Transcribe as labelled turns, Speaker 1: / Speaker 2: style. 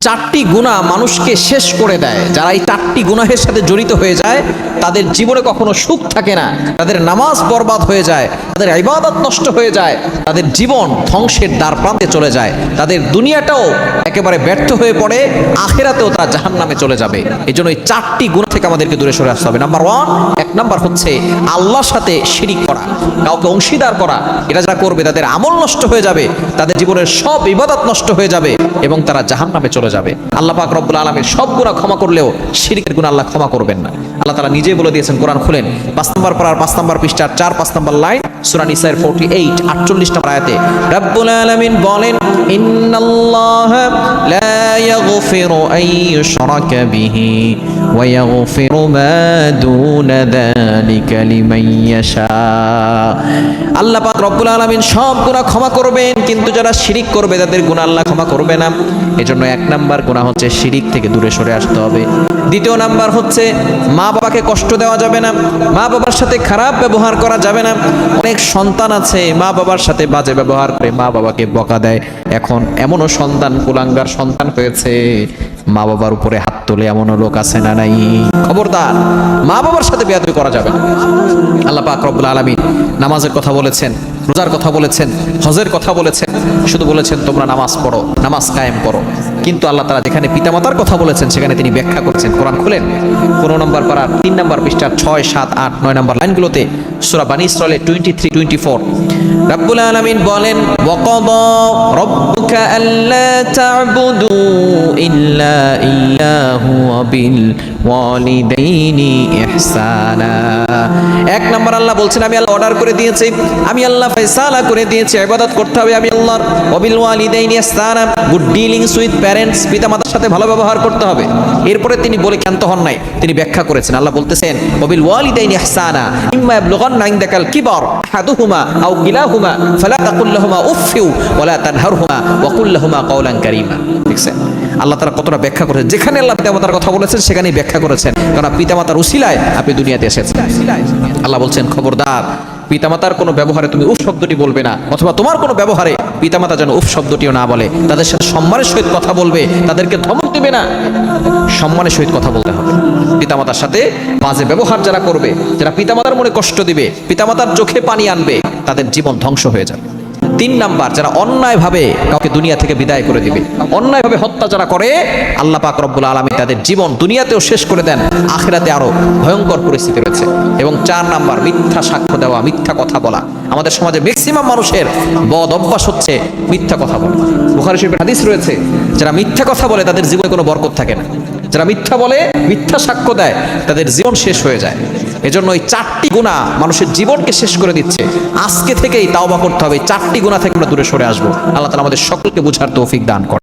Speaker 1: চারটি গুনাহ মানুষকে শেষ করে দেয়। যারা এই চারটি গুনাহের সাথে জড়িত হয়ে যায় তাদের জীবনে কখনো সুখ থাকে না, তাদের নামাজ বরবাদ হয়ে যায়, তাদের ইবাদত নষ্ট হয়ে যায়, তাদের জীবন ধ্বংসের দ্বার প্রান্তে চলে যায়, তাদের দুনিয়াটাও একেবারে ব্যর্থ হয়ে পড়ে, আখিরাতেও তারা জাহান্নামে চলে যাবে। এই জন্য এই চারটি গুনাহ থেকে আমাদেরকে দূরে সরে আসতে হবে। নাম্বার 1, এক নাম্বার হচ্ছে আল্লাহর সাথে শিরিক করা, কাউকে অংশীদার করা। এটা যারা করবে তাদের আমল নষ্ট হয়ে যাবে, তাদের জীবনের সব ইবাদত নষ্ট হয়ে যাবে এবং তারা জাহান্নামে চলে যাবে। আল্লাহ পাক রব্বুল আলামিন সব গুনাহ ক্ষমা করলেও শিরকের গুনাহ আল্লাহ ক্ষমা করবেন না। আল্লাহ তাআলা নিজেই বলে দিয়েছেন, কোরআন খুলেন 5 নম্বর পারার 5 নম্বর পৃষ্ঠার 4-5 নম্বর লাইন, সূরা নিসার 48 48 নম্বর আয়াতে রব্বুল আলামিন বলেন, ইন্নাল্লাহা লা ইয়াগফিরু আন ইউশরাকা বিহি ওয়া ইয়াগফিরু মা দুনা যালিকা লিমান ইয়াশা। আল্লাহ পাক রব্বুল আলামিন সব গুনাহ ক্ষমা করবেন, কিন্তু যারা শিরিক করবে তাদের গুনাহ আল্লাহ ক্ষমা করবে না। এজন্য এক নাম্বার গুনাহ হচ্ছে শিরিক থেকে দূরে সরে আসতে হবে। দ্বিতীয় নাম্বার হচ্ছে মা বাবাকে কষ্ট দেওয়া যাবে না, মা বাবার সাথে খারাপ ব্যবহার করা যাবে না। অনেক সন্তান আছে মা বাবার সাথে বাজে ব্যবহার করে মা বাবাকে বকা দেয়। এখন এমনও সন্তান, কুলাঙ্গার সন্তান হয়েছে, মা বাবার উপরে হাত তোলে, এমনও লোক আছে না নাই? খবরদার, মা বাবার সাথে বেয়াদবি করা যাবে না। আল্লাহ পাক রব্বুল আলামিন নামাজের কথা বলেছেন, রোজার কথা বলেছেন, হজের কথা বলেছেন, শুধু বলেছেন তোমরা নামাজ পড়ো, নামাজ কায়েম করো। কিন্তু আল্লাহ তাআলা যেখানে পিতামাতার কথা বলেছেন সেখানে তিনি ব্যাখ্যা করছেন। কোরআন খুলেন 15 নম্বর পারার 3 নম্বর পৃষ্ঠার 6, 7, 8, 9 নম্বর লাইনগুলোতে সূরা বানী ইসরাঈল 23-24 রব্বুল আলামিন বলেন, ওয়াকাদা রাব্বুকা আল্লা তা'বুদু ইল্লা ইয়্যাহু ওয়া বিল ওয়ালিদাইনি ইহসানা। এক নম্বর আল্লাহ বলছেন, আমি আল্লাহ অর্ডার করে দিয়েছি, আমি আল্লাহ ফয়সালা করে দিয়েছি, ইবাদত করতে হবে আমি আল্লাহর। ওয়া বিল ওয়ালিদাইনি ইহসানা, গুড ডিলিংস উইথ প্যারেন্টস, পিতামাতার সাথে ভালো ব্যবহার করতে হবে। এরপরে তিনি বলে ক্ষান্ত হন নাই, তিনি ব্যাখ্যা করেছেন। আল্লাহ বলতেছেন, ওয়া বিল ওয়ালিদাইনি ইহসানা ইম্মা ইয়াবলুগান্না ইনদাকাল কিবার আহাদুহুমা আও কিলাহুমা ফালা তাকুল লাহুমা উফফিউ ওয়া লা তানহারহুমা ওয়া কুল লাহুমা কাওলান কারীমা। দেখছেন আল্লাহ তাআলা কতটা ব্যাখ্যা করেছেন। যেখানে আল্লাহ পিতামাতার কথা বলেছেন সেখানেই ব্যাখ্যা করেছেন, কারণ পিতামাতার উসিলায় আপনি দুনিয়াতে এসেছেন। আল্লাহ বলছেন, খবরদার, পিতামাতার কোনো ব্যবহারে তুমি উফ শব্দটি বলবে না, অথবা তোমার কোনো ব্যবহারে পিতামাতা যেন উফ শব্দটিও না বলে। তাদের সাথে সম্মানের সহিত কথা বলবে, তাদেরকে ধমক দিবে না, সম্মানের সহিত কথা বলতে হবে। পিতামাতার সাথে বাজে ব্যবহার যারা করবে, যারা পিতামাতার মনে কষ্ট দিবে, পিতামাতার চোখে পানি আনবে, তাদের জীবন ধ্বংস হয়ে যাবে। 3 নাম্বার, যারা অন্যায়ভাবে কাউকে দুনিয়া থেকে বিদায় করে দিবে, অন্যায়ভাবে হত্যা যারা করে, আল্লাহ পাক রব্বুল আলামিন তাদের জীবন দুনিয়াতেও শেষ করে দেন, আখিরাতে আরো ভয়ঙ্কর পরিস্থিতি রয়েছে। এবং 4 নাম্বার, মিথ্যা সাক্ষ্য দেওয়া, মিথ্যা কথা বলা। আমাদের সমাজে ম্যাক্সিমাম মানুষের বদ অভ্যাস হচ্ছে মিথ্যা কথা বলা। বুখারী শরীফের হাদিস রয়েছে, যারা মিথ্যা কথা বলে তাদের জীবনে কোনো বরকত থাকে না। যারা মিথ্যা বলে, মিথ্যা সাক্ষ্য দেয়, তাদের জীবন শেষ হয়ে যায়। এজন্য এই 4টি গুনাহ মানুষের জীবনকে শেষ করে দিচ্ছে। আজকে থেকেই তাওবা করতে হবে, 4টি গুনাহ থেকে আমরা দূরে সরে আসবো। আল্লাহ তাআলা আমাদের সকলকে বুঝার তৌফিক দান করেন।